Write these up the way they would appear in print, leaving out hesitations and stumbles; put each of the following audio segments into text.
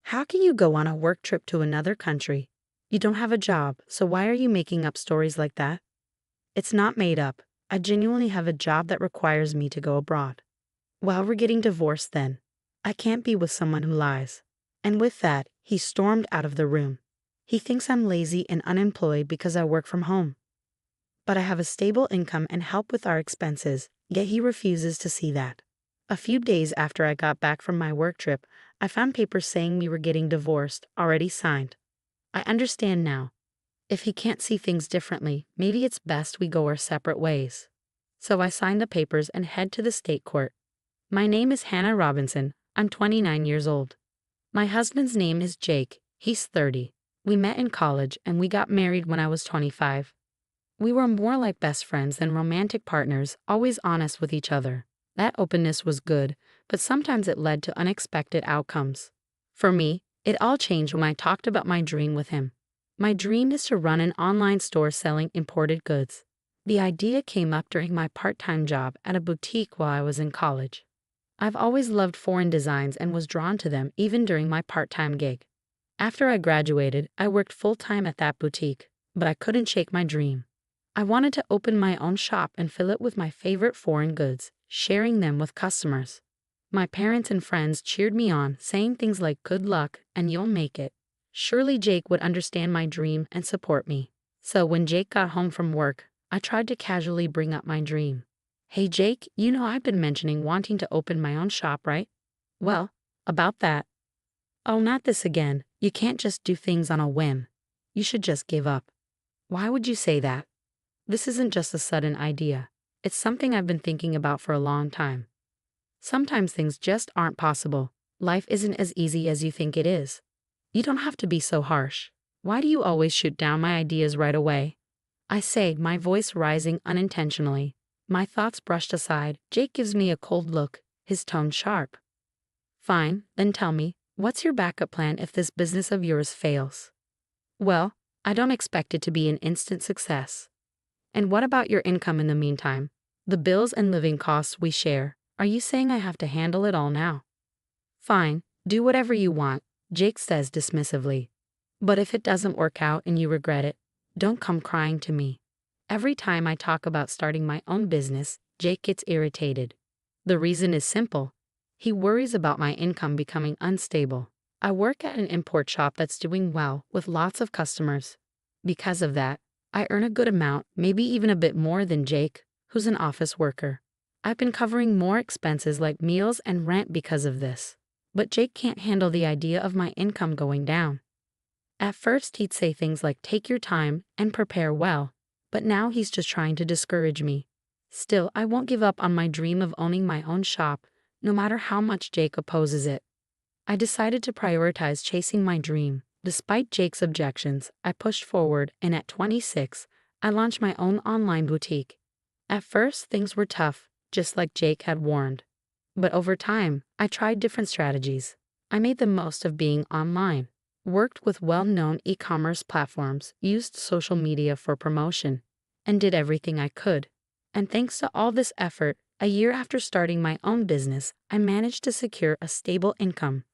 How can you go on a work trip to another country? You don't have a job, so why are you making up stories like that? It's not made up. I genuinely have a job that requires me to go abroad. Well, we're getting divorced then. I can't be with someone who lies. And with that, he stormed out of the room. He thinks I'm lazy and unemployed because I work from home. But I have a stable income and help with our expenses, yet he refuses to see that. A few days after I got back from my work trip, I found papers saying we were getting divorced, already signed. I understand now. If he can't see things differently, maybe it's best we go our separate ways. So I signed the papers and head to the state court. My name is Hannah Robinson. I'm 29 years old. My husband's name is Jake. He's 30. We met in college and we got married when I was 25. We were more like best friends than romantic partners, always honest with each other. That openness was good, but sometimes it led to unexpected outcomes. For me, it all changed when I talked about my dream with him. My dream is to run an online store selling imported goods. The idea came up during my part-time job at a boutique while I was in college. I've always loved foreign designs and was drawn to them even during my part-time gig. After I graduated, I worked full-time at that boutique, but I couldn't shake my dream. I wanted to open my own shop and fill it with my favorite foreign goods, sharing them with customers. My parents and friends cheered me on, saying things like "good luck" and "you'll make it." Surely Jake would understand my dream and support me. So when Jake got home from work, I tried to casually bring up my dream. "Hey Jake, you know I've been mentioning wanting to open my own shop, right?" "Well, about that." "Oh, not this again. You can't just do things on a whim. You should just give up." "Why would you say that?" "This isn't just a sudden idea. It's something I've been thinking about for a long time. Sometimes things just aren't possible. Life isn't as easy as you think it is. You don't have to be so harsh. Why do you always shoot down my ideas right away?" I say, my voice rising unintentionally. My thoughts brushed aside. Jake gives me a cold look, his tone sharp. "Fine, then tell me, what's your backup plan if this business of yours fails?" "Well, I don't expect it to be an instant success." "And what about your income in the meantime? The bills and living costs we share. Are you saying I have to handle it all now?" "Fine, do whatever you want," Jake says dismissively. "But if it doesn't work out and you regret it, don't come crying to me." Every time I talk about starting my own business, Jake gets irritated. The reason is simple. He worries about my income becoming unstable. I work at an import shop that's doing well with lots of customers. Because of that, I earn a good amount, maybe even a bit more than Jake, who's an office worker. I've been covering more expenses like meals and rent because of this. But Jake can't handle the idea of my income going down. At first he'd say things like "take your time" and "prepare well," but now he's just trying to discourage me. Still, I won't give up on my dream of owning my own shop, no matter how much Jake opposes it. I decided to prioritize chasing my dream. Despite Jake's objections, I pushed forward, and at 26, I launched my own online boutique. At first, things were tough, just like Jake had warned. But over time, I tried different strategies. I made the most of being online, worked with well-known e-commerce platforms, used social media for promotion, and did everything I could. And thanks to all this effort, a year after starting my own business, I managed to secure a stable income.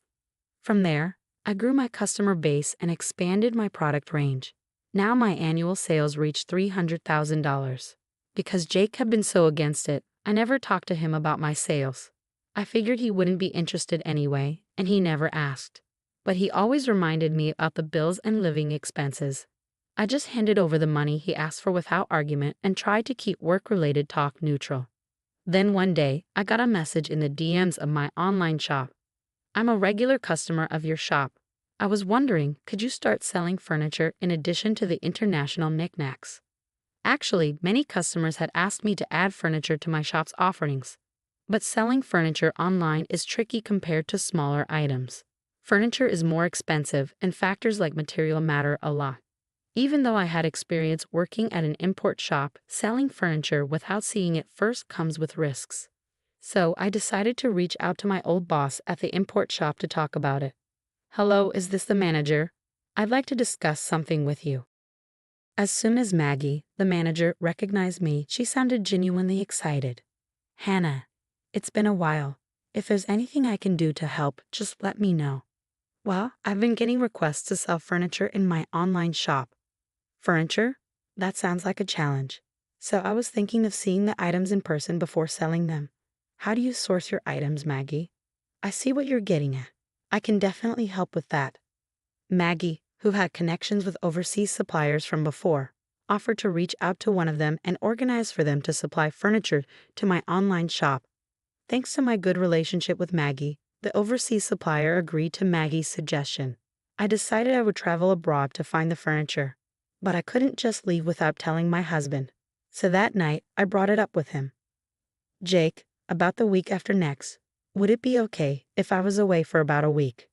From there, I grew my customer base and expanded my product range. Now my annual sales reached $300,000. Because Jake had been so against it, I never talked to him about my sales. I figured he wouldn't be interested anyway, and he never asked. But he always reminded me about the bills and living expenses. I just handed over the money he asked for without argument and tried to keep work-related talk neutral. Then one day, I got a message in the DMs of my online shop. "I'm a regular customer of your shop. I was wondering, could you start selling furniture in addition to the international knickknacks?" Actually, many customers had asked me to add furniture to my shop's offerings. But selling furniture online is tricky compared to smaller items. Furniture is more expensive, and factors like material matter a lot. Even though I had experience working at an import shop, selling furniture without seeing it first comes with risks. So I decided to reach out to my old boss at the import shop to talk about it. "Hello, is this the manager? I'd like to discuss something with you." As soon as Maggie, the manager, recognized me, she sounded genuinely excited. "Hannah, it's been a while. If there's anything I can do to help, just let me know." Well, I've been getting requests to sell furniture in my online shop. Furniture? That sounds like a challenge. So I was thinking of seeing the items in person before selling them. How do you source your items, Maggie? I see what you're getting at. I can definitely help with that. Maggie, who had connections with overseas suppliers from before, offered to reach out to one of them and organize for them to supply furniture to my online shop. Thanks to my good relationship with Maggie, the overseas supplier agreed to Maggie's suggestion. I decided I would travel abroad to find the furniture, but I couldn't just leave without telling my husband. So that night, I brought it up with him. Jake, about the week after next, would it be okay if I was away for about a week?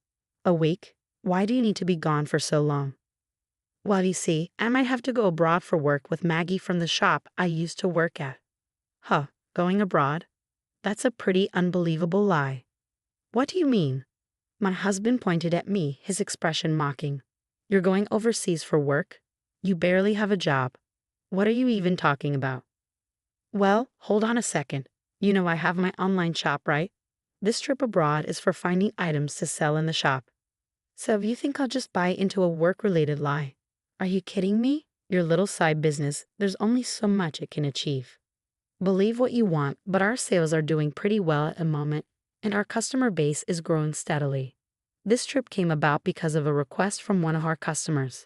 A week? Why do you need to be gone for so long? Well, you see, I might have to go abroad for work with Maggie from the shop I used to work at. Huh, going abroad? That's a pretty unbelievable lie. What do you mean? My husband pointed at me, his expression mocking. You're going overseas for work? You barely have a job. What are you even talking about? Well, hold on a second. You know I have my online shop, right? This trip abroad is for finding items to sell in the shop. So if you think I'll just buy into a work-related lie, are you kidding me? Your little side business, there's only so much it can achieve. Believe what you want, but our sales are doing pretty well at the moment, and our customer base is growing steadily. This trip came about because of a request from one of our customers.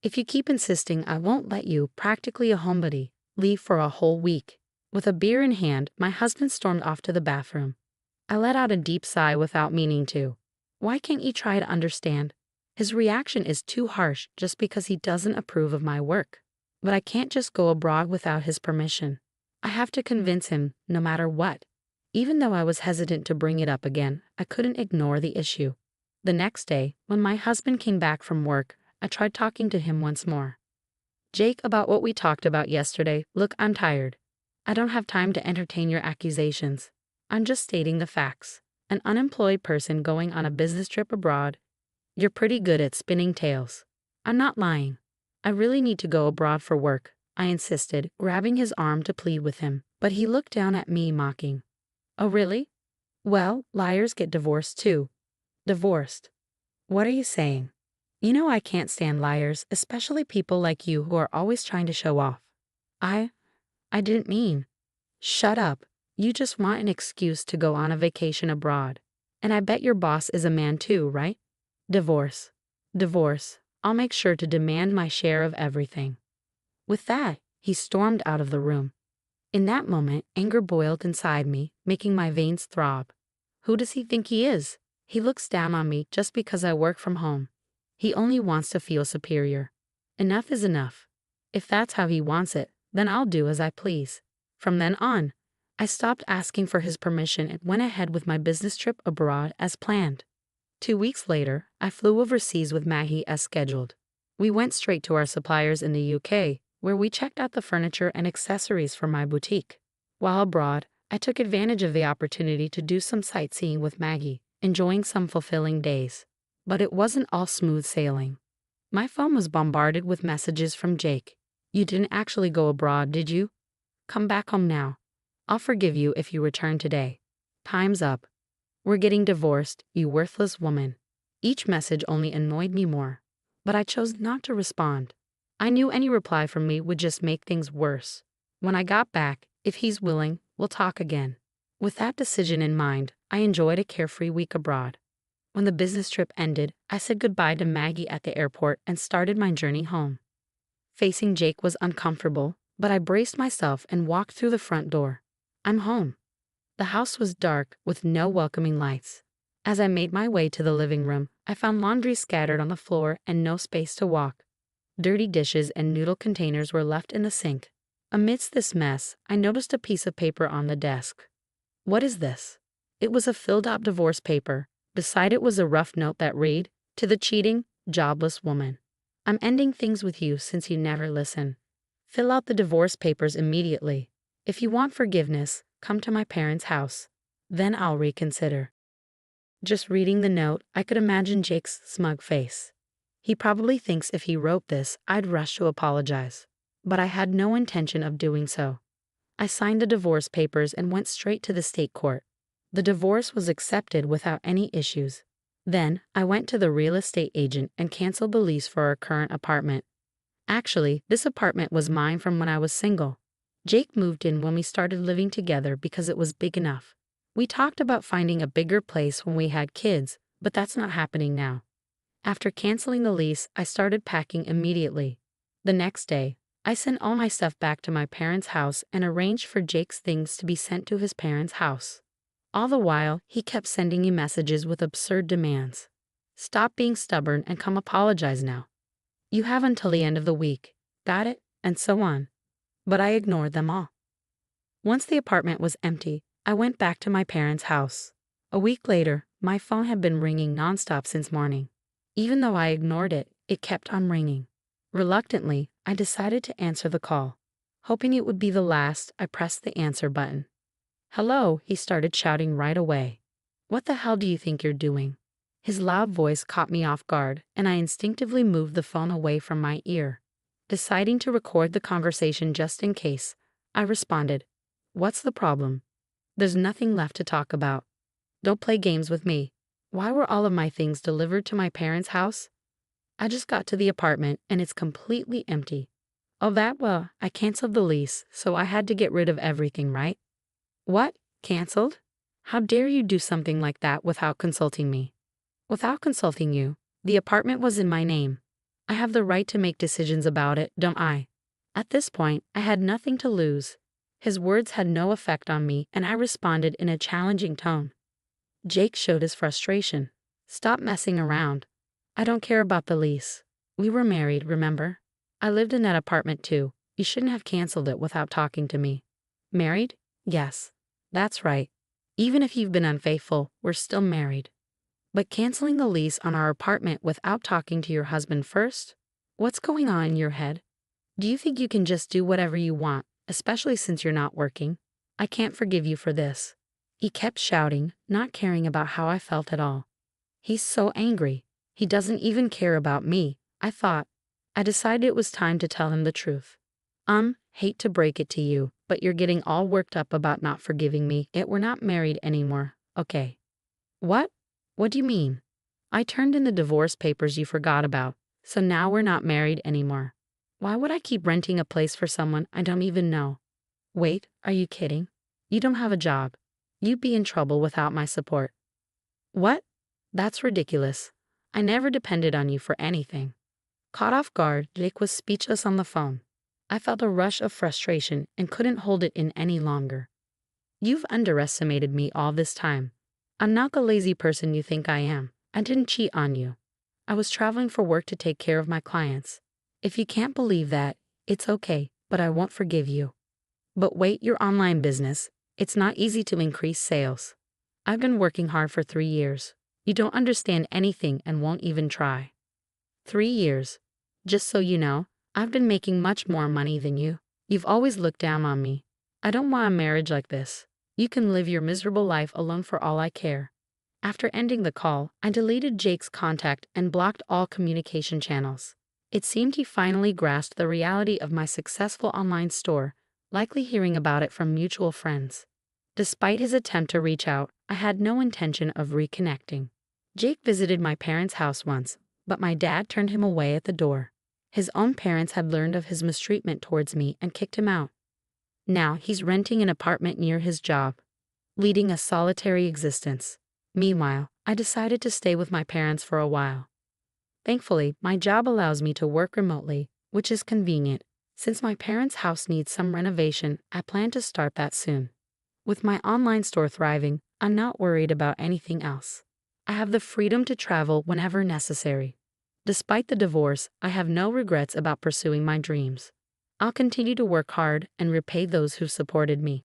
If you keep insisting I won't let you, practically a homebody, leave for a whole week. With a beer in hand, my husband stormed off to the bathroom. I let out a deep sigh without meaning to. Why can't you try to understand? His reaction is too harsh just because he doesn't approve of my work. But I can't just go abroad without his permission. I have to convince him, no matter what. Even though I was hesitant to bring it up again, I couldn't ignore the issue. The next day, when my husband came back from work, I tried talking to him once more. Jake, about what we talked about yesterday, look, I'm tired. I don't have time to entertain your accusations. I'm just stating the facts. An unemployed person going on a business trip abroad. You're pretty good at spinning tales. I'm not lying. I really need to go abroad for work, I insisted, grabbing his arm to plead with him, but he looked down at me mocking. Oh, really? Well, liars get divorced too. Divorced? What are you saying? You know I can't stand liars, especially people like you who are always trying to show off. I didn't mean. Shut up. You just want an excuse to go on a vacation abroad. And I bet your boss is a man too, right? Divorce. Divorce. I'll make sure to demand my share of everything. With that, he stormed out of the room. In that moment, anger boiled inside me, making my veins throb. Who does he think he is? He looks down on me just because I work from home. He only wants to feel superior. Enough is enough. If that's how he wants it, then I'll do as I please. From then on, I stopped asking for his permission and went ahead with my business trip abroad as planned. 2 weeks later, I flew overseas with Maggie as scheduled. We went straight to our suppliers in the UK, where we checked out the furniture and accessories for my boutique. While abroad, I took advantage of the opportunity to do some sightseeing with Maggie, enjoying some fulfilling days. But it wasn't all smooth sailing. My phone was bombarded with messages from Jake. You didn't actually go abroad, did you? Come back home now. I'll forgive you if you return today. Time's up. We're getting divorced, you worthless woman. Each message only annoyed me more, but I chose not to respond. I knew any reply from me would just make things worse. When I got back, if he's willing, we'll talk again. With that decision in mind, I enjoyed a carefree week abroad. When the business trip ended, I said goodbye to Maggie at the airport and started my journey home. Facing Jake was uncomfortable, but I braced myself and walked through the front door. I'm home. The house was dark, with no welcoming lights. As I made my way to the living room, I found laundry scattered on the floor and no space to walk. Dirty dishes and noodle containers were left in the sink. Amidst this mess, I noticed a piece of paper on the desk. What is this? It was a filled-out divorce paper. Beside it was a rough note that read, "To the cheating, jobless woman. I'm ending things with you since you never listen. Fill out the divorce papers immediately. If you want forgiveness, come to my parents' house. Then I'll reconsider." Just reading the note, I could imagine Jake's smug face. He probably thinks if he wrote this, I'd rush to apologize. But I had no intention of doing so. I signed the divorce papers and went straight to the state court. The divorce was accepted without any issues. Then, I went to the real estate agent and canceled the lease for our current apartment. Actually, this apartment was mine from when I was single. Jake moved in when we started living together because it was big enough. We talked about finding a bigger place when we had kids, but that's not happening now. After canceling the lease, I started packing immediately. The next day, I sent all my stuff back to my parents' house and arranged for Jake's things to be sent to his parents' house. All the while, he kept sending me messages with absurd demands. Stop being stubborn and come apologize now. You have until the end of the week. Got it? And so on. But I ignored them all. Once the apartment was empty, I went back to my parents' house. A week later, my phone had been ringing nonstop since morning. Even though I ignored it, it kept on ringing. Reluctantly, I decided to answer the call. Hoping it would be the last, I pressed the answer button. "Hello," he started shouting right away. "What the hell do you think you're doing?" His loud voice caught me off guard, and I instinctively moved the phone away from my ear. Deciding to record the conversation just in case, I responded, "What's the problem?" "There's nothing left to talk about. Don't play games with me. Why were all of my things delivered to my parents' house? I just got to the apartment and it's completely empty." "Oh, well, I canceled the lease, so I had to get rid of everything, right?" "What? Canceled? How dare you do something like that without consulting me?" "Without consulting you? The apartment was in my name. I have the right to make decisions about it, don't I?" At this point, I had nothing to lose. His words had no effect on me, and I responded in a challenging tone. Jake showed his frustration. "Stop messing around. I don't care about the lease. We were married, remember? I lived in that apartment too. You shouldn't have canceled it without talking to me." "Married? Yes. That's right. Even if you've been unfaithful, we're still married. But canceling the lease on our apartment without talking to your husband first? What's going on in your head? Do you think you can just do whatever you want, especially since you're not working? I can't forgive you for this." He kept shouting, not caring about how I felt at all. He's so angry. He doesn't even care about me, I thought. I decided it was time to tell him the truth. Hate to break it to you, but you're getting all worked up about not forgiving me. We're not married anymore, okay?" "What? What do you mean?" "I turned in the divorce papers you forgot about, so now we're not married anymore. Why would I keep renting a place for someone I don't even know?" "Wait, are you kidding? You don't have a job. You'd be in trouble without my support." "What? That's ridiculous. I never depended on you for anything." Caught off guard, Jake was speechless on the phone. I felt a rush of frustration and couldn't hold it in any longer. "You've underestimated me all this time. I'm not the lazy person you think I am. I didn't cheat on you. I was traveling for work to take care of my clients. If you can't believe that, it's okay, but I won't forgive you." "But wait, your online business. It's not easy to increase sales. I've been working hard for 3 years. You don't understand anything and won't even try." 3 years. Just so you know, I've been making much more money than you. You've always looked down on me. I don't want a marriage like this. You can live your miserable life alone for all I care. After ending the call, I deleted Jake's contact and blocked all communication channels. It seemed he finally grasped the reality of my successful online store, likely hearing about it from mutual friends. Despite his attempt to reach out, I had no intention of reconnecting. Jake visited my parents' house once, but my dad turned him away at the door. His own parents had learned of his mistreatment towards me and kicked him out. Now he's renting an apartment near his job, leading a solitary existence. Meanwhile, I decided to stay with my parents for a while. Thankfully, my job allows me to work remotely, which is convenient. Since my parents' house needs some renovation, I plan to start that soon. With my online store thriving, I'm not worried about anything else. I have the freedom to travel whenever necessary. Despite the divorce, I have no regrets about pursuing my dreams. I'll continue to work hard and repay those who supported me.